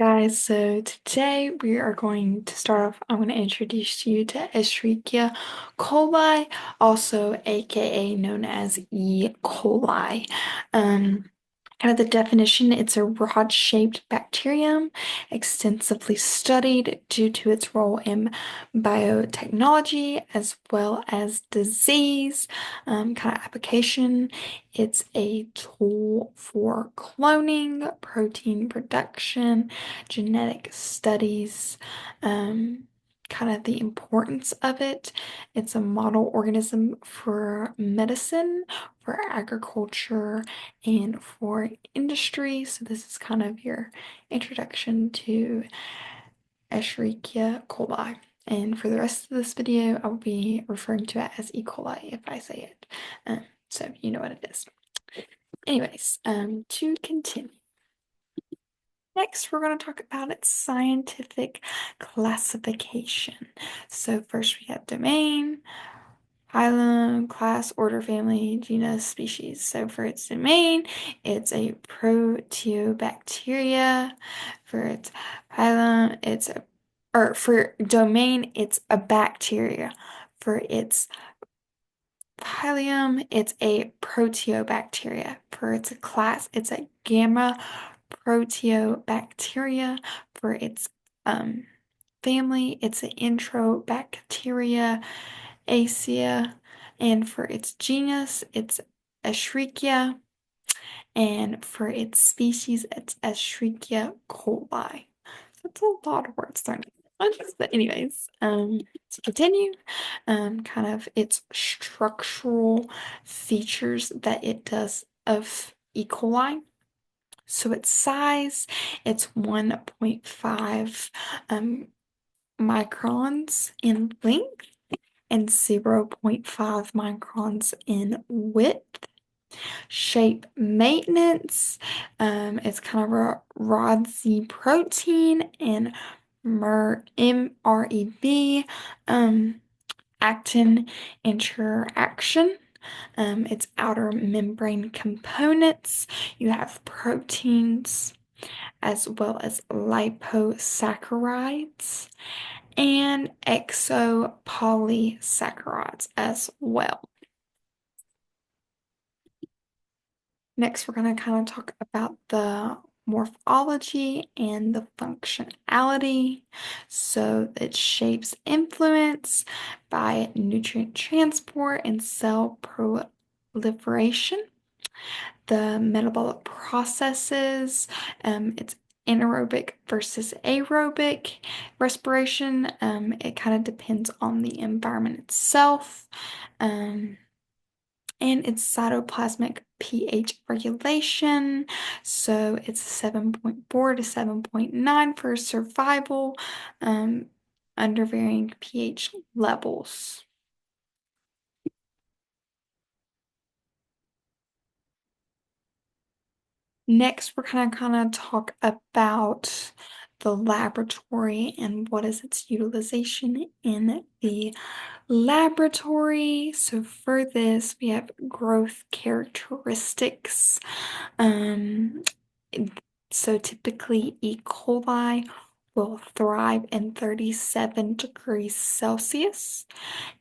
Guys, so today we are going to start off. I'm going to introduce you to Escherichia coli, also aka known as E. coli. Um, Kind of the definition, it's a rod-shaped bacterium extensively studied due to its role in biotechnology as well as disease kind of application. It's a tool for cloning, protein production, genetic studies, kind of the importance of it. It's a model organism for medicine, for agriculture, and for industry. So this is kind of your introduction to Escherichia coli. And for the rest of this video, I'll be referring to it as E. coli if I say it. So you know what it is. Anyways, to continue. Next, we're going to talk about its scientific classification. So first we have domain, phylum, class, order, family, genus, species. So for its domain, it's a proteobacteria. For its phylum, for domain, it's a bacteria. For its phylum, it's a proteobacteria. For its class, it's a gamma proteobacteria. For its family, it's an Enterobacteria acea, and for its genus, it's Escherichia, and for its species, it's Escherichia coli. So it's a lot of words thrown in. But anyways, to continue, kind of its structural features that it does of E. coli. So its size, it's 1.5 microns in length and 0.5 microns in width. Shape maintenance, it's kind of a rod Z protein and MREB actin interaction. Its outer membrane components, you have proteins as well as liposaccharides and exopolysaccharides as well. Next, we're going to kind of talk about the morphology and the functionality. So its shapes influence by nutrient transport and cell proliferation. The metabolic processes, it's anaerobic versus aerobic respiration. It kind of depends on the environment itself. And its cytoplasmic pH regulation. So it's 7.4 to 7.9 for survival under varying pH levels. Next, we're kind of talk about the laboratory and what is its utilization in the laboratory. So for this, we have growth characteristics. Um, so typically E. coli will thrive in 37 degrees Celsius.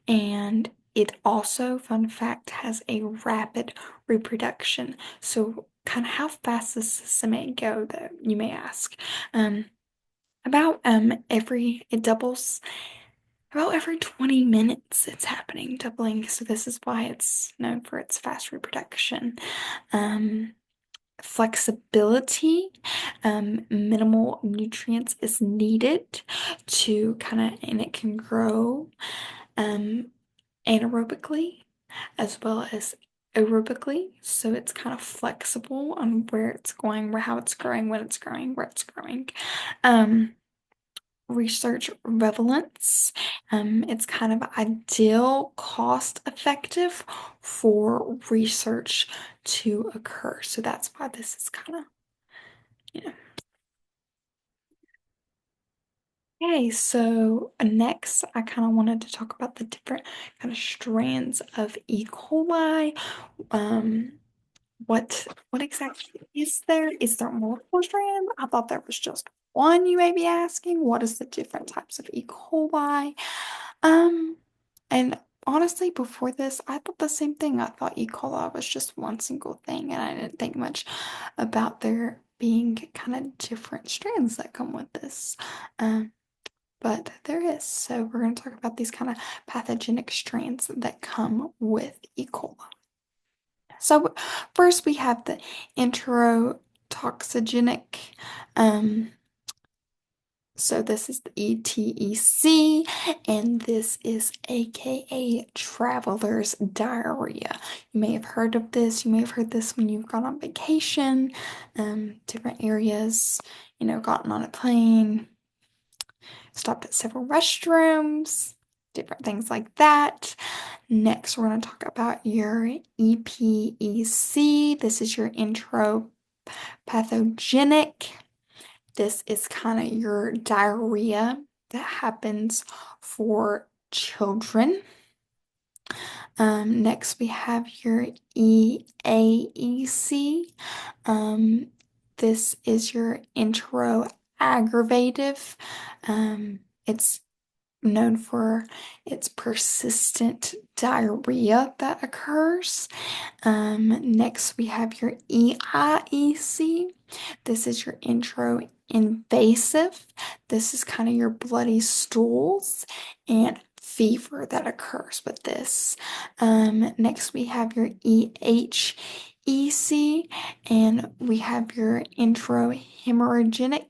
And it also, fun fact, has a rapid reproduction. So kind of how fast does system go, though, you may ask. About it doubles about every 20 minutes it's happening, doubling. So this is why it's known for its fast reproduction. Flexibility, minimal nutrients is needed to and it can grow anaerobically as well as aerobically. So it's kind of flexible on where it's going, how it's growing, when it's growing, where it's growing. Research relevance. It's kind of ideal, cost effective for research to occur. So that's why this is kind of, you know. Okay, so next I kind of wanted to talk about the different kind of strands of E. coli. what exactly is there? Is there multiple strands? I thought there was just one, you may be asking. What is the different types of E. coli? Um, and honestly, before this, I thought the same thing. I thought E. coli was just one single thing, and I didn't think much about there being kind of different strands that come with this. Um, but there is. So we're going to talk about these kind of pathogenic strands that come with E. coli. So first we have the enterotoxigenic. Um, so this is the ETEC, and this is AKA traveler's diarrhea. You may have heard of this. You may have heard this when you've gone on vacation, different areas, gotten on a plane, stopped at several restrooms, different things like that. Next, we're going to talk about your EPEC. This is your enteropathogenic. This is kind of your diarrhea that happens for children. Next, we have your EAEC. This is your enteroaggravative. It's known for its persistent diarrhea that occurs. Next, we have your EIEC. This is your intro-invasive. This is kind of your bloody stools and fever that occurs with this. Next, we have your EHEC, and we have your intrahemorrhagic,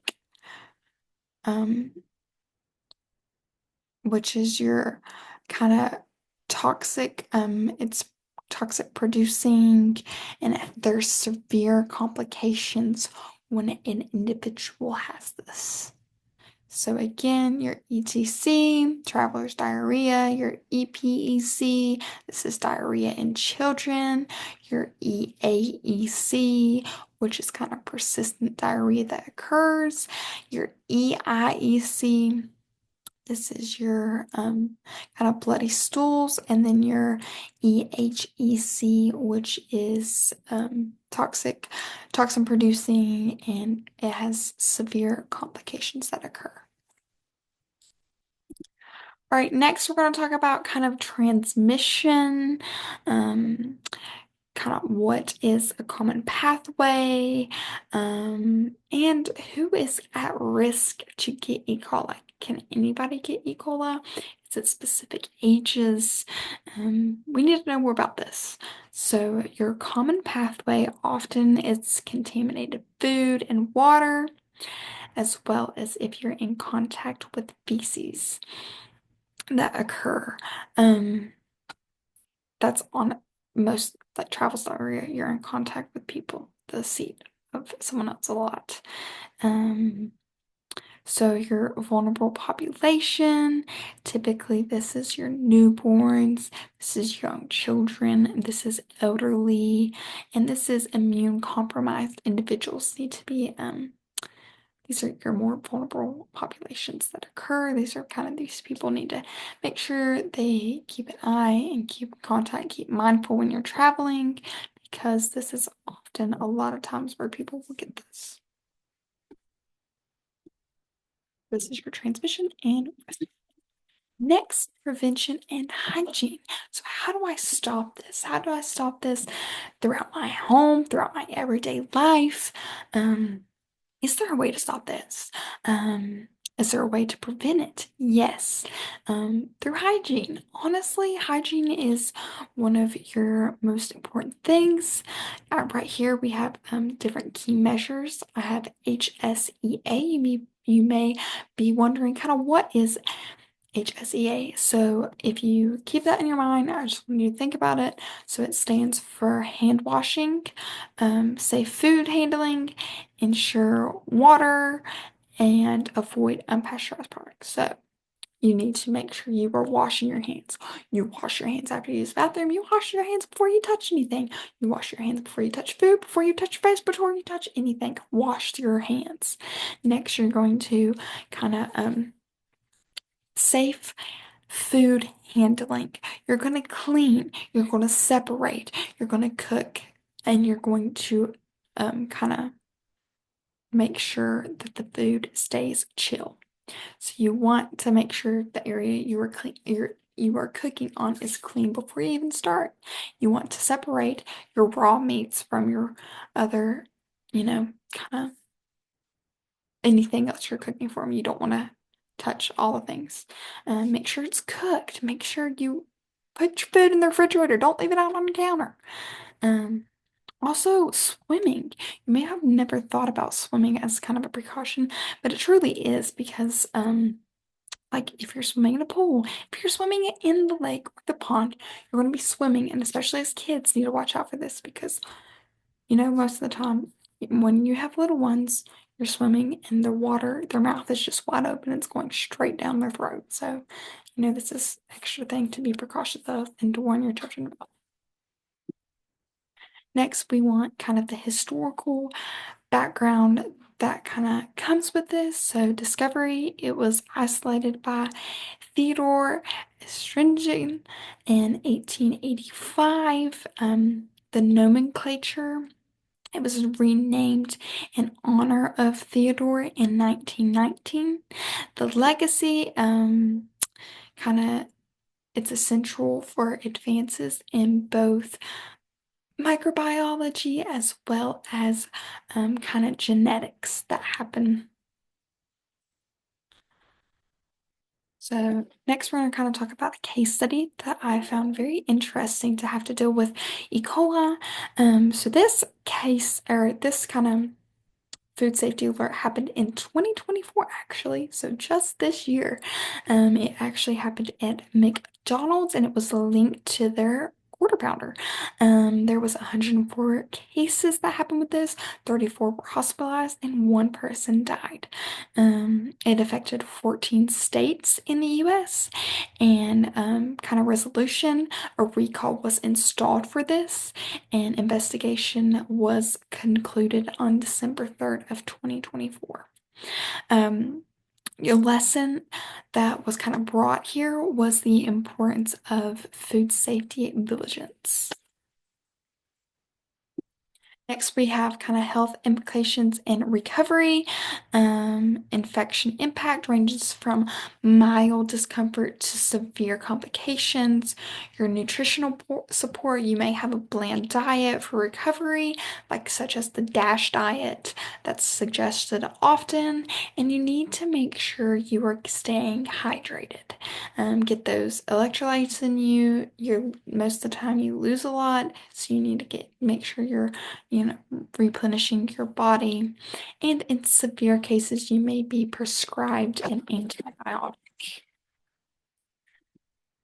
which is your kind of toxic, it's toxic producing, and there's severe complications when an individual has this. So again, your ETC, traveler's diarrhea, your EPEC, this is diarrhea in children, your EAEC, which is kind of persistent diarrhea that occurs, your EIEC, this is your kind of bloody stools, and then your EHEC, which is toxin producing, and it has severe complications that occur. All right, next we're going to talk about kind of transmission, kind of what is a common pathway, and who is at risk to get E. coli. Can anybody get E. coli? Is it specific ages? We need to know more about this. So your common pathway, often it's contaminated food and water, as well as if you're in contact with feces that occur. That's on most like travel diarrhea. You're in contact with people, the seat of someone else a lot. So your vulnerable population, typically this is your newborns, this is young children, this is elderly, and this is immune compromised individuals need to be these are your more vulnerable populations that occur. These are kind of these people need to make sure they keep an eye and keep contact, keep mindful when you're traveling, because this is often a lot of times where people will get this. This is your transmission and next, prevention and hygiene. So how do I stop this? How do I stop this throughout my home, throughout my everyday life? Is there a way to stop this? Is there a way to prevent it? Yes. Through hygiene. Honestly, hygiene is one of your most important things. Right here, we have different key measures. I have HSEA. You may be wondering kind of what is HSEA. So if you keep that in your mind, I just want you to think about it. So it stands for hand washing, safe food handling, ensure water, and avoid unpasteurized products. So you need to make sure you are washing your hands. You wash your hands after you use the bathroom. You wash your hands before you touch anything. You wash your hands before you touch food, before you touch your face, before you touch anything. Wash your hands. Next, you're going to kind of safe food handling. You're going to clean, you're going to separate, you're going to cook and you're going to kind of make sure that the food stays chill. So you want to make sure the area you are cooking on is clean before you even start. You want to separate your raw meats from your other, kind of anything else you're cooking for them. You don't want to touch all the things. Make sure it's cooked. Make sure you put your food in the refrigerator. Don't leave it out on the counter. Um, Also, swimming. You may have never thought about swimming as kind of a precaution, but it truly is because, like if you're swimming in a pool, if you're swimming in the lake or the pond, you're going to be swimming, and especially as kids, need to watch out for this because, most of the time when you have little ones, you're swimming and the water, their mouth is just wide open, it's going straight down their throat. So, this is extra thing to be precautious of and to warn your children about. Next, we want kind of the historical background that kind of comes with this. So, discovery, it was isolated by Theodore Estringen in 1885. The nomenclature, it was renamed in honor of Theodore in 1919. The legacy, kind of, it's essential for advances in both microbiology as well as kind of genetics that happen. So next we're going to kind of talk about a case study that I found very interesting to have to deal with E. coli. So this case or this kind of food safety alert happened in 2024 actually, so just this year. It actually happened at McDonald's and it was linked to their quarter pounder. There was 104 cases that happened with this, 34 were hospitalized, and one person died. It affected 14 states in the US, and kind of resolution, a recall was installed for this, and investigation was concluded on December 3rd of 2024. Um, your lesson that was kind of brought here was the importance of food safety vigilance. Next, we have kind of health implications and recovery. Infection impact ranges from mild discomfort to severe complications. Your nutritional support, you may have a bland diet for recovery, like such as the DASH diet that's suggested often, and you need to make sure you are staying hydrated. Get those electrolytes in you. You're most of the time you lose a lot, so you need to make sure you're replenishing your body. And in severe cases, you may be prescribed an antibiotic.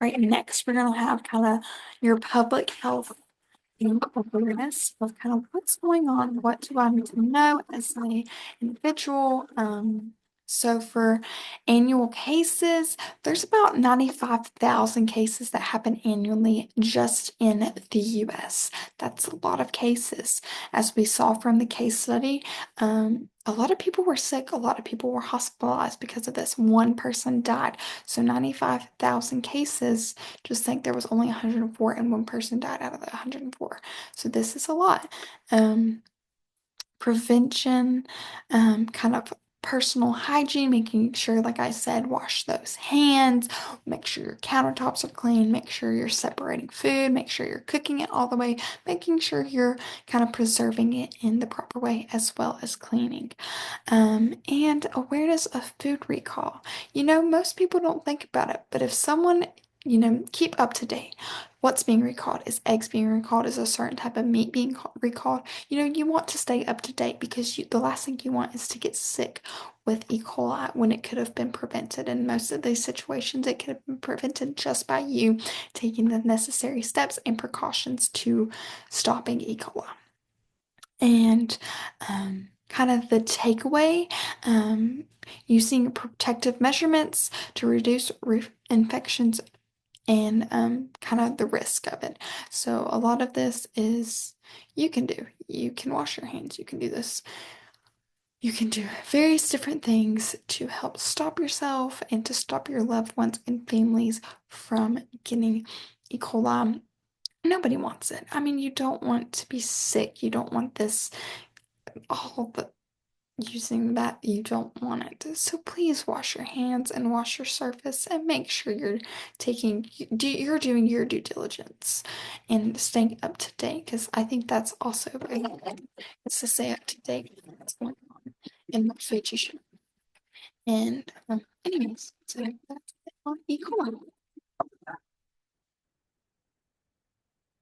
Right, next, we're going to have kind of your public health awareness of kind of what's going on, what do I need to know as an individual. So for annual cases, there's about 95,000 cases that happen annually just in the US. That's a lot of cases. As we saw from the case study, a lot of people were sick, a lot of people were hospitalized because of this. One person died. So 95,000 cases, just think there was only 104 and one person died out of the 104. So this is a lot. Prevention, kind of personal hygiene, making sure, like I said, wash those hands, make sure your countertops are clean, make sure you're separating food, make sure you're cooking it all the way, making sure you're kind of preserving it in the proper way as well as cleaning. And awareness of food recall. Most people don't think about it, but if someone, keep up to date. What's being recalled? Is eggs being recalled? Is a certain type of meat being recalled? You want to stay up to date because the last thing you want is to get sick with E. coli when it could have been prevented. In most of these situations, it could have been prevented just by you taking the necessary steps and precautions to stopping E. coli. And kind of the takeaway, using protective measurements to reduce infections and kind of the risk of it. So a lot of this is you can do. You can wash your hands. You can do this. You can do various different things to help stop yourself and to stop your loved ones and families from getting E. coli. Nobody wants it. I mean, you don't want to be sick. You don't want this all the using that you don't want it. So please wash your hands and wash your surface and make sure you're doing your due diligence and staying up to date because I think that's also very important. It's to stay up to date with what's going on and what food you should. And anyways, so that's it on E. coli.